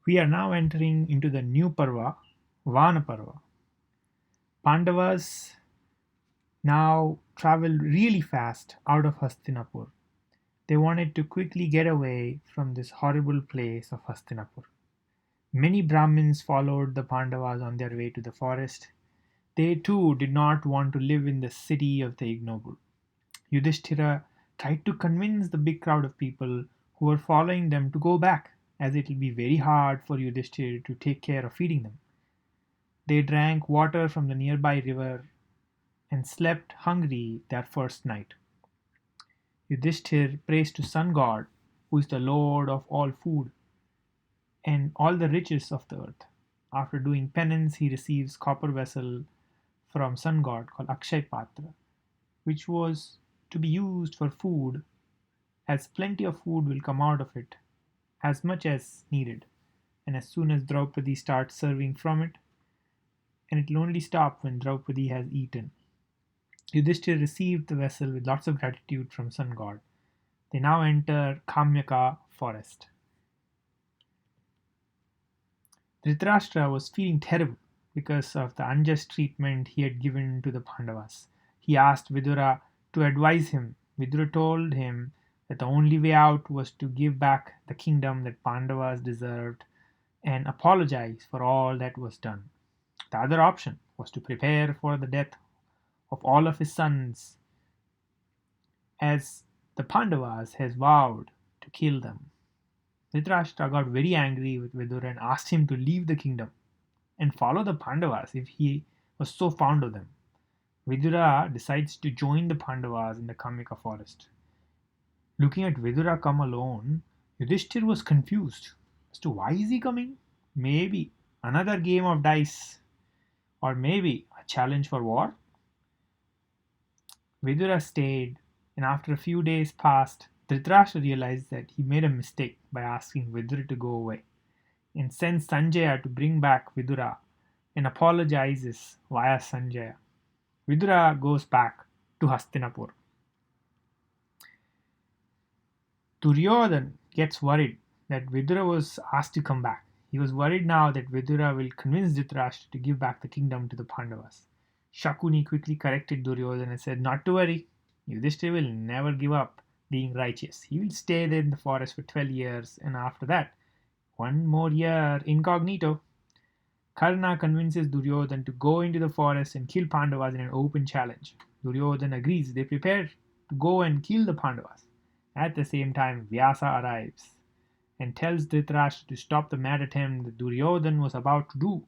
We are now entering into the new parva, Vana parva. Pandavas now travel really fast out of Hastinapur. They wanted to quickly get away from this horrible place of Hastinapur. Many Brahmins followed the Pandavas on their way to the forest. They too did not want to live in the city of the ignoble. Yudhisthira tried to convince the big crowd of people who were following them to go back, as it will be very hard for Yudhisthira to take care of feeding them. They drank water from the nearby river and slept hungry their first night. Yudhishthir prays to Sun God, who is the Lord of all food and all the riches of the earth. After doing penance, he receives copper vessel from Sun God called Akshay Patra, which was to be used for food, as plenty of food will come out of it, as much as needed. And as soon as Draupadi starts serving from it, and it will only stop when Draupadi has eaten. Yudhishthir received the vessel with lots of gratitude from Sun God. They now enter Kamyaka forest. Dhritarashtra was feeling terrible because of the unjust treatment he had given to the Pandavas. He asked Vidura to advise him. Vidura told him that the only way out was to give back the kingdom that Pandavas deserved and apologize for all that was done. The other option was to prepare for the death of all of his sons, as the Pandavas has vowed to kill them. Dhritarashtra got very angry with Vidura and asked him to leave the kingdom and follow the Pandavas if he was so fond of them. Vidura decides to join the Pandavas in the Kamyaka forest. Looking at Vidura come alone, Yudhishthir was confused as to why is he coming? Maybe another game of dice, or maybe a challenge for war? Vidura stayed, and after a few days passed, Dhritarashtra realized that he made a mistake by asking Vidura to go away, and sends Sanjaya to bring back Vidura and apologizes via Sanjaya. Vidura goes back to Hastinapur. Duryodhana gets worried that Vidura was asked to come back. He was worried now that Vidura will convince Dhritarashtra to give back the kingdom to the Pandavas. Shakuni quickly corrected Duryodhana and said not to worry, Yudhishthira will never give up being righteous. He will stay there in the forest for 12 years, and after that, one more year incognito. Karna convinces Duryodhana to go into the forest and kill Pandavas in an open challenge. Duryodhana agrees. They prepare to go and kill the Pandavas. At the same time, Vyasa arrives and tells Dhritarashtra to stop the mad attempt that Duryodhana was about to do.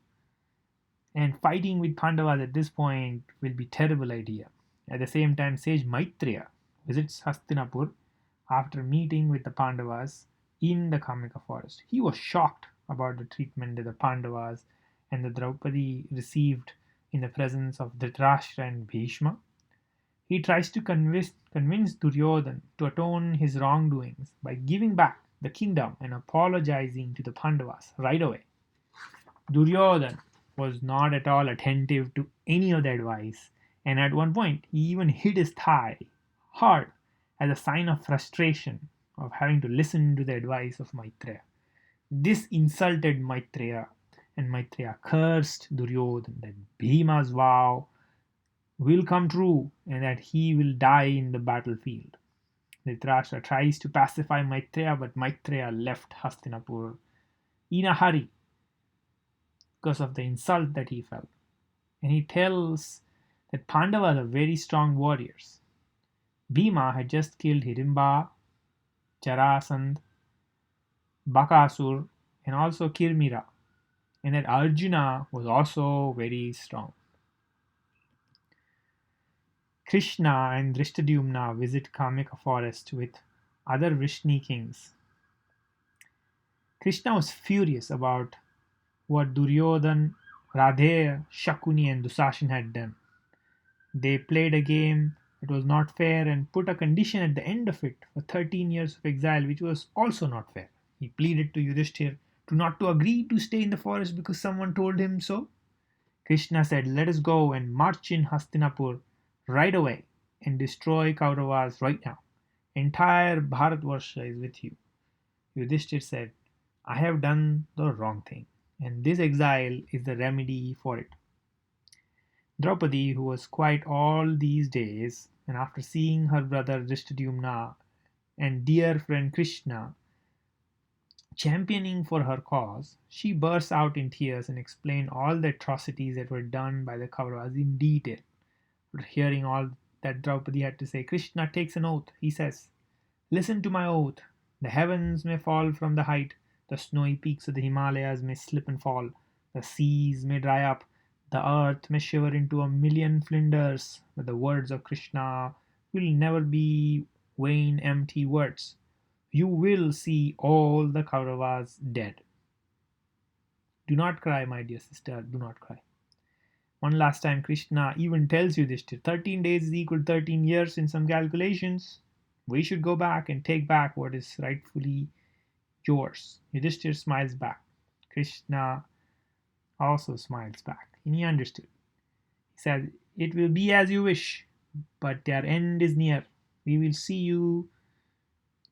And fighting with Pandavas at this point will be a terrible idea. At the same time, sage Maitreya visits Hastinapur after meeting with the Pandavas in the Kamyaka forest. He was shocked about the treatment that the Pandavas and the Draupadi received in the presence of Dhritarashtra and Bhishma. He tries to convince Duryodhana to atone his wrongdoings by giving back the kingdom and apologizing to the Pandavas right away. Duryodhana was not at all attentive to any of the advice, and at one point he even hit his thigh hard as a sign of frustration of having to listen to the advice of Maitreya. This insulted Maitreya, and Maitreya cursed Duryodhana that Bhima's vow will come true and that he will die in the battlefield. Dhritarashtra tries to pacify Maitreya, but Maitreya left Hastinapur in a hurry because of the insult that he felt. And he tells that Pandavas are very strong warriors. Bhima had just killed Hirimba, Jarasandh, Bakasur, and also Kirmira, and that Arjuna was also very strong. Krishna and Drishtadyumna visit Kamyaka forest with other Vrishni kings. Krishna was furious about what Duryodhana, Radheya, Shakuni and Dusashan had done. They played a game that was not fair and put a condition at the end of it for 13 years of exile, which was also not fair. He pleaded to Yudhishthira to not to agree to stay in the forest because someone told him so. Krishna said, let us go and march in Hastinapur right away and destroy Kauravas right now. Entire Bharatvarsha is with you. Yudhishthira said, I have done the wrong thing, and this exile is the remedy for it. Draupadi, who was quiet all these days, and after seeing her brother Drishtadyumna and dear friend Krishna championing for her cause, she burst out in tears and explained all the atrocities that were done by the Kauravas in detail. After hearing all that Draupadi had to say, Krishna takes an oath. He says, listen to my oath. The heavens may fall from the height, the snowy peaks of the Himalayas may slip and fall, the seas may dry up, the earth may shiver into a million flinders, but the words of Krishna will never be vain, empty words. You will see all the Kauravas dead. Do not cry, my dear sister, do not cry. One last time, Krishna even tells you this: 13 days is equal to 13 years in some calculations. We should go back and take back what is rightfully yours. Yudhishthira smiles back. Krishna also smiles back, and he understood. He says, it will be as you wish, but their end is near. We will see you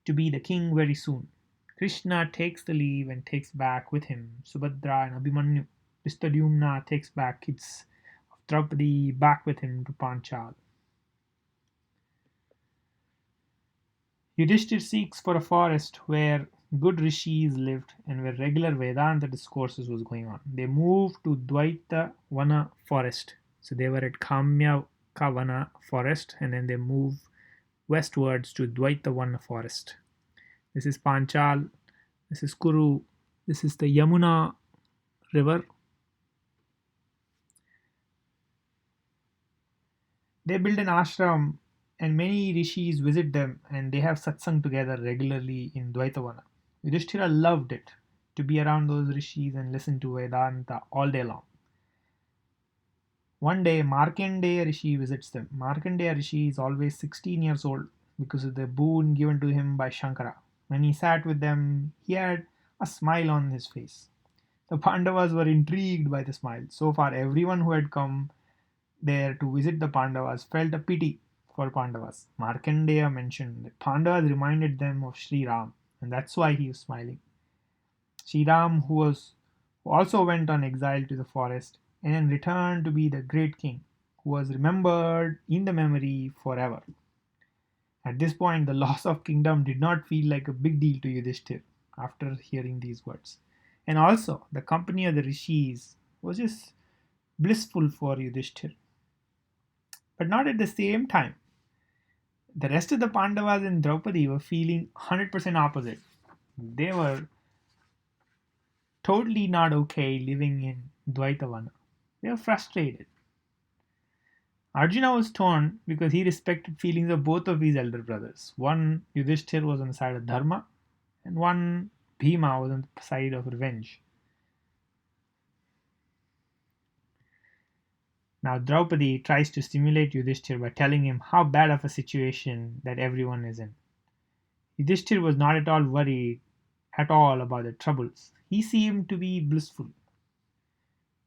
to be the king very soon. Krishna takes the leave and takes back with him Subhadra and Abhimanyu. Dhristadyumna takes back kids of Draupadi back with him to Panchal. Yudhishthir seeks for a forest where good rishis lived and where regular Vedanta discourses was going on. They moved to Dwaitavana forest. So they were at Kamyaka Vana forest, and then they moved westwards to Dwaitavana forest. This is Panchal, this is Kuru, this is the Yamuna river. They build an ashram and many rishis visit them and they have satsang together regularly in Dwaitavana. Yudhishthira loved it to be around those rishis and listen to Vedanta all day long. One day, Markandeya Rishi visits them. Markandeya Rishi is always 16 years old because of the boon given to him by Shankara. When he sat with them, he had a smile on his face. The Pandavas were intrigued by the smile. So far, everyone who had come there to visit the Pandavas felt a pity for Pandavas. Markandeya mentioned that Pandavas reminded them of Sri Ram, and that's why he was smiling. Sri Ram, who also went on exile to the forest and then returned to be the great king, who was remembered in the memory forever. At this point, the loss of kingdom did not feel like a big deal to Yudhishthir after hearing these words. And also, the company of the rishis was just blissful for Yudhishthir. But not at the same time. The rest of the Pandavas and Draupadi were feeling 100% opposite. They were totally not okay living in Dwaitavana. They were frustrated. Arjuna was torn because he respected feelings of both of his elder brothers. One, Yudhishthir, was on the side of Dharma, and one, Bhima, was on the side of revenge. Now Draupadi tries to stimulate Yudhishthir by telling him how bad of a situation that everyone is in. Yudhishthir was not at all worried at all about the troubles. He seemed to be blissful.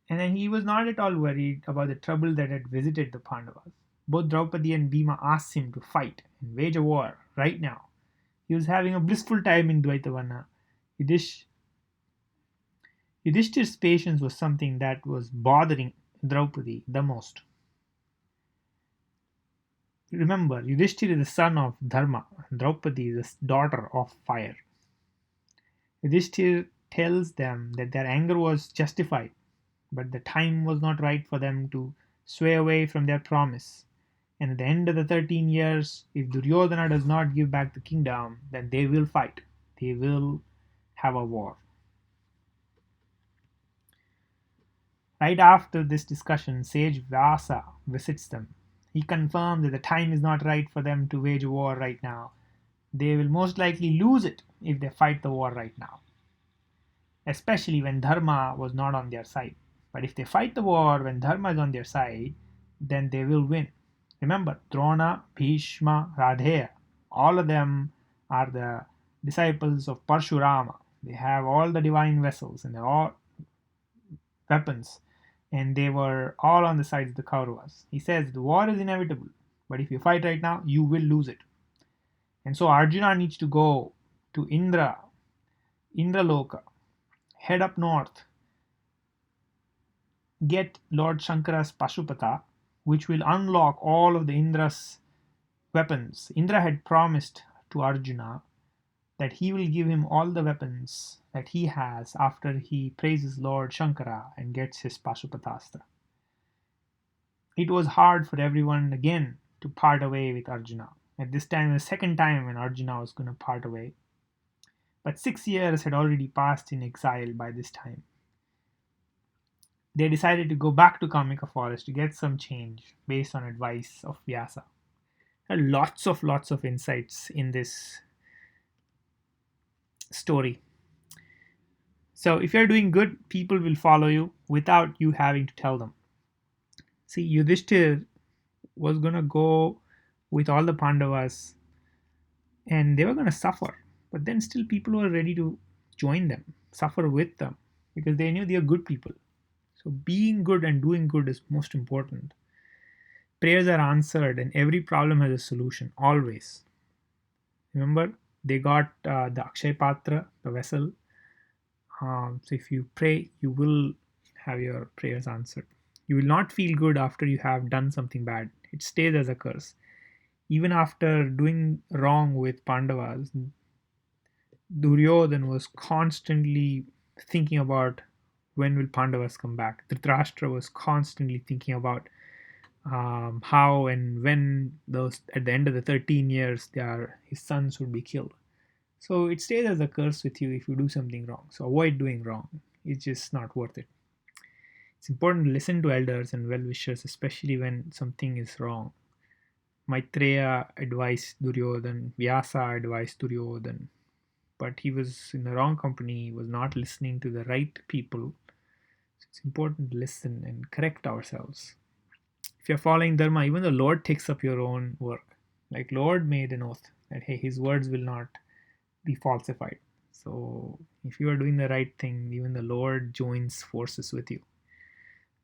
And then he was not at all worried about the trouble that had visited the Pandavas. Both Draupadi and Bhima asked him to fight and wage a war right now. He was having a blissful time in Dwaitavana. Yudhishthir's patience was something that was bothering Draupadi the most. Remember, Yudhishthir is the son of Dharma, and Draupadi is the daughter of fire. Yudhishthir tells them that their anger was justified, but the time was not right for them to sway away from their promise. And at the end of the 13 years, if Duryodhana does not give back the kingdom, then they will fight. They will have a war. Right after this discussion, sage Vyasa visits them. He confirms that the time is not right for them to wage a war right now. They will most likely lose it if they fight the war right now, especially when Dharma was not on their side. But if they fight the war when Dharma is on their side, then they will win. Remember, Drona, Bhishma, Radheya, all of them are the disciples of Parshurama. They have all the divine vessels and they're all weapons, and they were all on the sides of the Kauravas. He says the war is inevitable, but if you fight right now, you will lose it. And so Arjuna needs to go to Indraloka, head up north, get Lord Shankara's Pashupata, which will unlock all of the Indra's weapons. Indra had promised to Arjuna that he will give him all the weapons that he has after he praises Lord Shankara and gets his Pashupatastra. It was hard for everyone again to part away with Arjuna. At this time, the second time when Arjuna was going to part away. But 6 years had already passed in exile by this time. They decided to go back to Kamyaka forest to get some change based on advice of Vyasa. There are lots of insights in this story. So if you're doing good, people will follow you without you having to tell them. See, Yudhisthira was going to go with all the Pandavas and they were going to suffer. But then still people were ready to join them, suffer with them, because they knew they are good people. So being good and doing good is most important. Prayers are answered and every problem has a solution, always. Remember, they got the Akshay Patra, the vessel. So if you pray, you will have your prayers answered. You will not feel good after you have done something bad. It stays as a curse. Even after doing wrong with Pandavas, Duryodhana was constantly thinking about when will Pandavas come back. Dhritarashtra was constantly thinking about how and when those at the end of the 13 years his sons would be killed. So it stays as a curse with you if you do something wrong. So avoid doing wrong. It's just not worth it. It's important to listen to elders and well-wishers, especially when something is wrong. Maitreya advised Duryodhana, Vyasa advised Duryodhana, but he was in the wrong company. He was not listening to the right people. So it's important to listen and correct ourselves. If you're following Dharma, even the Lord takes up your own work. Like Lord made an oath that, hey, his words will not be falsified. So if you are doing the right thing, even the Lord joins forces with you.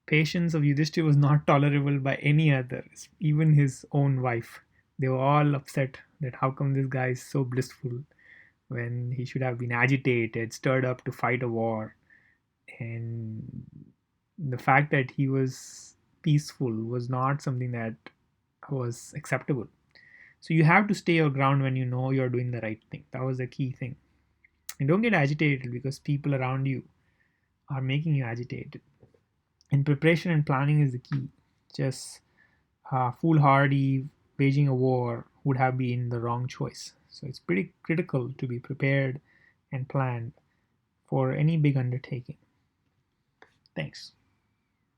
Patience of Yudhishthira was not tolerable by any others, even his own wife. They were all upset that how come this guy is so blissful when he should have been agitated, stirred up to fight a war. And the fact that he was peaceful was not something that was acceptable. So you have to stay your ground when you know you're doing the right thing. That was the key thing. And don't get agitated because people around you are making you agitated. And preparation and planning is the key. Just foolhardy waging a war would have been the wrong choice. So it's pretty critical to be prepared and planned for any big undertaking. Thanks.